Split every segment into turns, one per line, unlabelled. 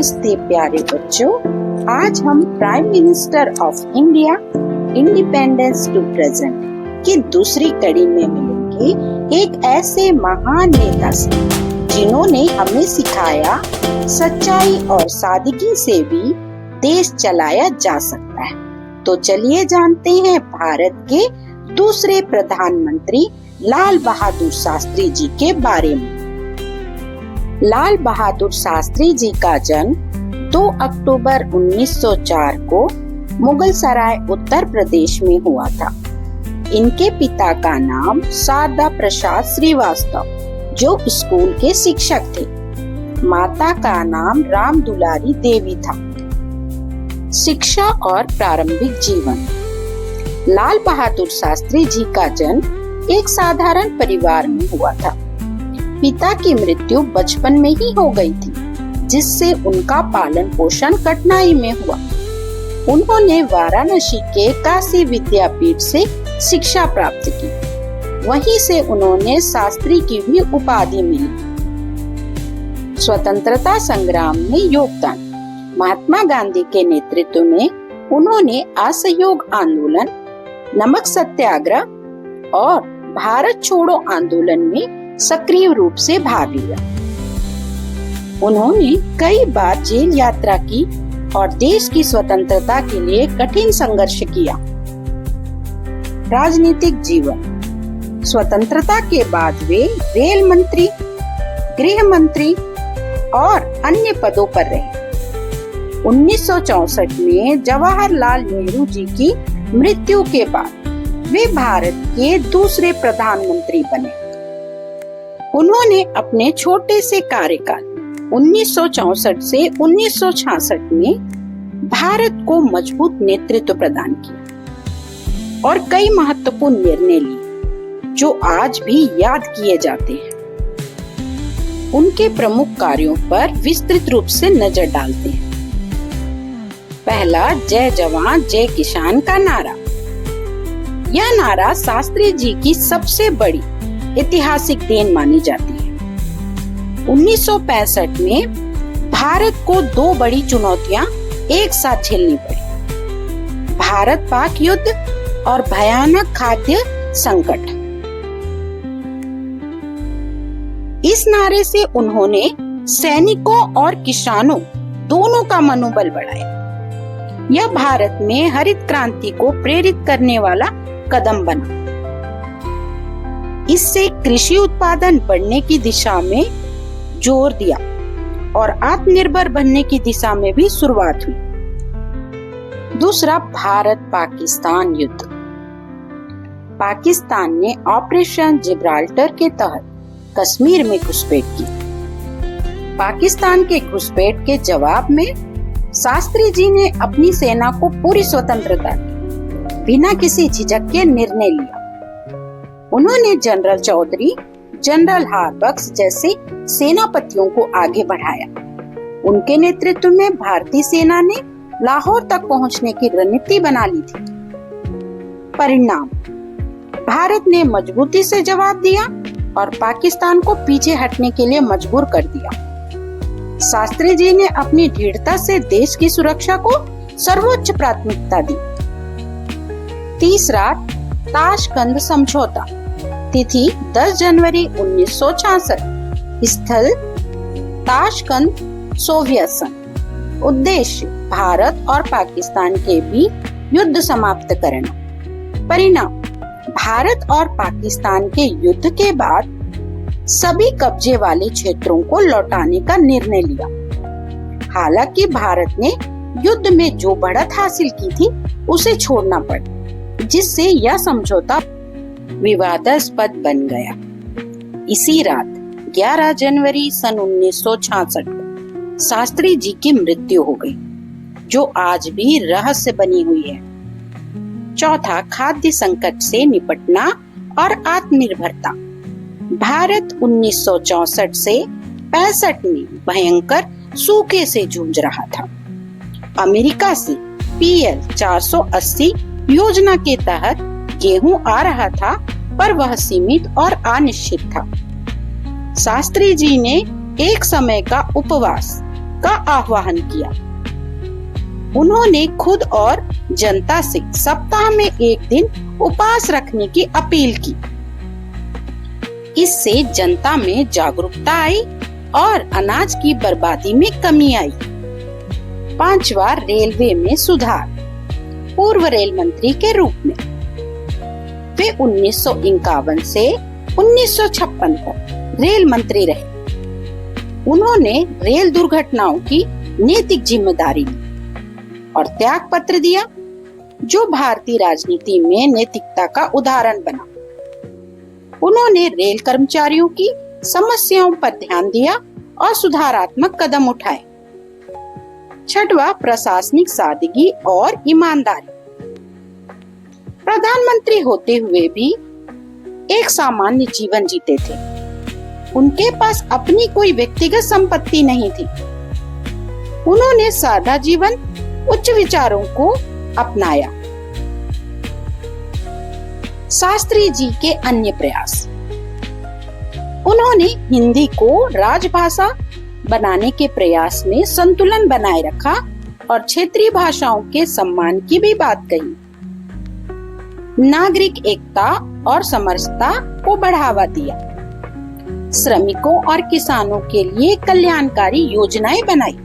नमस्ते प्यारे बच्चों, आज हम prime minister of India independence to present की दूसरी कड़ी में मिलेंगे एक ऐसे महान नेता से जिन्होंने हमें सिखाया सच्चाई और सादगी से भी देश चलाया जा सकता है। तो चलिए जानते हैं भारत के दूसरे प्रधानमंत्री लाल बहादुर शास्त्री जी के बारे में। लाल बहादुर शास्त्री जी का जन्म 2 अक्टूबर 1904 को मुगल सराय उत्तर प्रदेश में हुआ था। इनके पिता का नाम शारदा प्रसाद श्रीवास्तव जो स्कूल के शिक्षक थे। माता का नाम राम दुलारी देवी था। शिक्षा और प्रारंभिक जीवन। लाल बहादुर शास्त्री जी का जन्म एक साधारण परिवार में हुआ था। पिता की मृत्यु बचपन में ही हो गई थी, जिससे उनका पालन पोषण कठिनाई में हुआ। उन्होंने वाराणसी के काशी विद्यापीठ से शिक्षा प्राप्त की। वहीं से उन्होंने शास्त्री की भी उपाधि मिली। स्वतंत्रता संग्राम में योगदान। महात्मा गांधी के नेतृत्व में उन्होंने असहयोग आंदोलन, नमक सत्याग्रह और भारत छोड़ो आंदोलन में सक्रिय रूप से भाग लिया। उन्होंने कई बार जेल यात्रा की और देश की स्वतंत्रता के लिए कठिन संघर्ष किया। राजनीतिक जीवन। स्वतंत्रता के बाद वे रेल मंत्री, गृह मंत्री और अन्य पदों पर रहे। 1964 में जवाहरलाल नेहरू जी की मृत्यु के बाद वे भारत के दूसरे प्रधानमंत्री बने। उन्होंने अपने छोटे से कार्यकाल 1964 से 1966 में भारत को मजबूत नेतृत्व प्रदान किया और कई महत्वपूर्ण निर्णय लिए जो आज भी याद किए जाते हैं। उनके प्रमुख कार्यों पर विस्तृत रूप से नजर डालते हैं। पहला, जय जवान जय किसान का नारा। यह नारा शास्त्री जी की सबसे बड़ी ऐतिहासिक देन मानी जाती है। 1965 में भारत को 2 बड़ी चुनौतियां एक साथ झेलनी पड़ी। भारत पाक युद्ध और भयानक खाद्य संकट। इस नारे से उन्होंने सैनिकों और किसानों दोनों का मनोबल बढ़ाया। यह भारत में हरित क्रांति को प्रेरित करने वाला कदम बना। इससे कृषि उत्पादन बढ़ने की दिशा में जोर दिया और आत्मनिर्भर बनने की दिशा में भी शुरुआत हुई। दूसरा, भारत पाकिस्तान युद्ध। पाकिस्तान ने ऑपरेशन जिब्राल्टर के तहत कश्मीर में घुसपैठ की। पाकिस्तान के घुसपैठ के जवाब में शास्त्री जी ने अपनी सेना को पूरी स्वतंत्रता दी, बिना किसी झिझक के निर्णय लिया। उन्होंने जनरल चौधरी, जनरल हारबख्श जैसे सेनापतियों को आगे बढ़ाया। उनके नेतृत्व में भारतीय सेना ने लाहौर तक पहुंचने की रणनीति बना ली थी। परिणाम, भारत ने मजबूती से जवाब दिया और पाकिस्तान को पीछे हटने के लिए मजबूर कर दिया। शास्त्री जी ने अपनी दृढ़ता से देश की सुरक्षा को सर्वोच्च प्राथमिकता दी। तीसरा, ताशकंद समझौता। तिथि 10 जनवरी 1966। स्थल ताशकंद, सोवियत संघ। उद्देश्य भारत और पाकिस्तान के बीच युद्ध समाप्त करना। परिणाम, भारत और पाकिस्तान के युद्ध के बाद सभी कब्जे वाले क्षेत्रों को लौटाने का निर्णय लिया। हालांकि भारत ने युद्ध में जो बढ़त हासिल की थी उसे छोड़ना पड़ा, जिससे यह समझौता विवादास्पद बन गया। इसी रात 11 जनवरी सन 1966 को शास्त्री जी की मृत्यु हो गई, जो आज भी रहस्य बनी हुई है। चौथा, खाद्य संकट से निपटना और आत्मनिर्भरता। भारत 1964 से 65 में भयंकर सूखे से जूझ रहा था। अमेरिका से PL 480 योजना के तहत गेहूं आ रहा था, पर वह सीमित और अनिश्चित था। शास्त्री जी ने एक समय का उपवास, का आह्वान किया। उन्होंने खुद और जनता से सप्ताह में एक दिन उपवास रखने की अपील की। इससे जनता में जागरूकता आई और अनाज की बर्बादी में कमी आई। 5वां, रेलवे में सुधार। पूर्व रेल मंत्री के रूप में वे 1951 से 1956 तक रेल मंत्री रहे। उन्होंने रेल दुर्घटनाओं की नैतिक जिम्मेदारी ली और त्याग पत्र दिया, जो भारतीय राजनीति में नैतिकता का उदाहरण बना। उन्होंने रेल कर्मचारियों की समस्याओं पर ध्यान दिया और सुधारात्मक कदम उठाए। 6वां, प्रशासनिक सादगी और ईमानदारी। प्रधानमंत्री होते हुए भी एक सामान्य जीवन जीते थे। उनके पास अपनी कोई व्यक्तिगत संपत्ति नहीं थी। उन्होंने सादा जीवन, उच्च विचारों को अपनाया। शास्त्री जी के अन्य प्रयास। उन्होंने हिंदी को राजभाषा बनाने के प्रयास में संतुलन बनाए रखा और क्षेत्रीय भाषाओं के सम्मान की भी बात कही। नागरिक एकता और समरसता को बढ़ावा दिया। श्रमिकों और किसानों के लिए कल्याणकारी योजनाएं बनाई।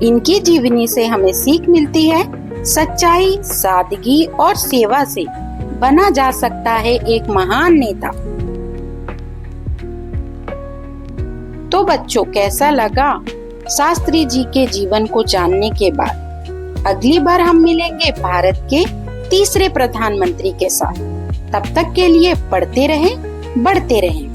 इनकी जीवनी से हमें सीख मिलती है, सच्चाई, सादगी और सेवा से बना जा सकता है एक महान नेता। तो बच्चों, कैसा लगा शास्त्री जी के जीवन को जानने के बाद? अगली बार हम मिलेंगे भारत के तीसरे प्रधानमंत्री के साथ। तब तक के लिए पढ़ते रहें, बढ़ते रहें।